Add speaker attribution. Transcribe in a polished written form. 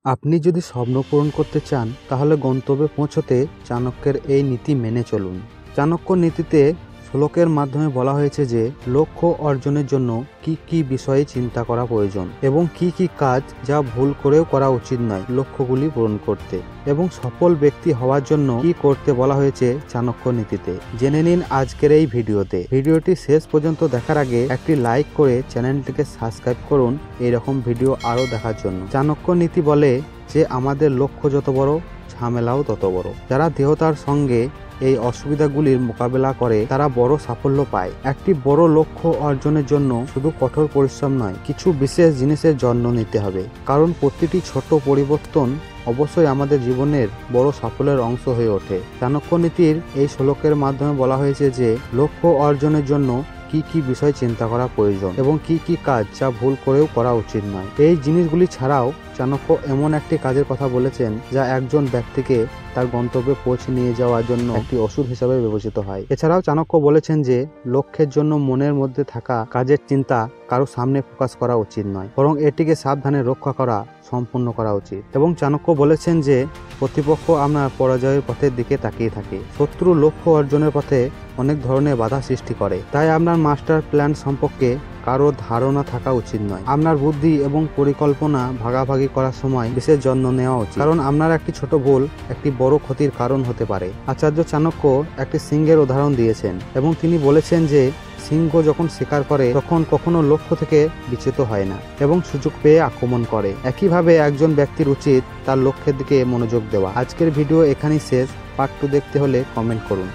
Speaker 1: আপনি যদি স্বপ্ন পূরণ করতে চান তাহলে গন্তব্যে পৌঁছতে চাণক্যের এই নীতি মেনে চলুন। চাণক্য নীতিতে শ্লোকের মাধ্যমে বলা হয়েছে যে লক্ষ্য অর্জনের জন্য কি কি বিষয়ে চিন্তা করা প্রয়োজন এবং কি কি কাজ যা ভুল করেও করা উচিত নয় লক্ষ্যগুলি পূরণ করতে, এবং সফল ব্যক্তি হওয়ার জন্য কি করতে বলা হয়েছে চাণক্য নীতিতে। জেনে নিন আজকের এই ভিডিওতে। ভিডিওটি শেষ পর্যন্ত দেখার আগে একটি লাইক করে চ্যানেলটিকে সাবস্ক্রাইব করুন এরকম ভিডিও আরও দেখার জন্য। চাণক্য নীতি বলে যে আমাদের লক্ষ্য যত বড়, ঝামেলাও তত বড়। যারা দৃঢ়তার সঙ্গে এই অসুবিধাগুলির মোকাবেলা করে তারা বড় সাফল্য পায়। একটি বড় লক্ষ্য অর্জনের জন্য শুধু কঠোর পরিশ্রম নয়, কিছু বিশেষ জিনিসের যত্ন নিতে হবে, কারণ প্রতিটি ছোট পরিবর্তন অবশ্যই আমাদের জীবনের বড় সাফল্যের অংশ হয়ে ওঠে। চাণক্য নীতির এই শ্লোকের মাধ্যমে বলা হয়েছে যে লক্ষ্য অর্জনের জন্য কি কি বিষয় চিন্তা করা প্রয়োজন এবং কি কি কাজ যা ভুল করেও করা উচিত নয়। এই জিনিসগুলি ছাড়াও চাণক্য এমন একটি কাজের কথা বলেছেন যা একজন ব্যক্তিকে তার গন্তব্যে পৌঁছে নিয়ে যাওয়ার জন্য একটি ওষুধ হিসাবে বিবেচিত হয়। এছাড়াও চাণক্য বলেছেন যে লক্ষ্যের জন্য মনের মধ্যে থাকা কাজের চিন্তা কারো সামনে প্রকাশ করা উচিত নয়, বরং এটিকে সাবধানে রক্ষা করা সম্পূর্ণ করা উচিত। এবং চাণক্য বলেছেন যে প্রতিপক্ষ আপনার পরাজয়ের পথের দিকে তাকিয়ে থাকে। শত্রু লক্ষ্য অর্জনের পথে অনেক ধরনের বাধা সৃষ্টি করে, তাই আপনার মাস্টার প্ল্যান সম্পর্কে কারো ধারণা থাকা উচিত নয়। আপনার বুদ্ধি এবং পরিকল্পনা ভাগাভাগি করার সময় বিশেষ যত্ন নেওয়া উচিত, কারণ আপনার একটি ছোট ভুল একটি বড় ক্ষতির কারণ হতে পারে। আচার্য চাণক্য একটি সিংহের উদাহরণ দিয়েছেন এবং তিনি বলেছেন যে সিংহ যখন শিকার করে তখন কখনো লক্ষ্য থেকে বিচ্যুত হয় না এবং সুযোগ পেয়ে আক্রমণ করে। একইভাবে একজন ব্যক্তির উচিত তার লক্ষ্যের দিকে মনোযোগ দেওয়া। আজকের ভিডিও এখানেই শেষ। পার্ট 2 দেখতে হলে কমেন্ট করুন।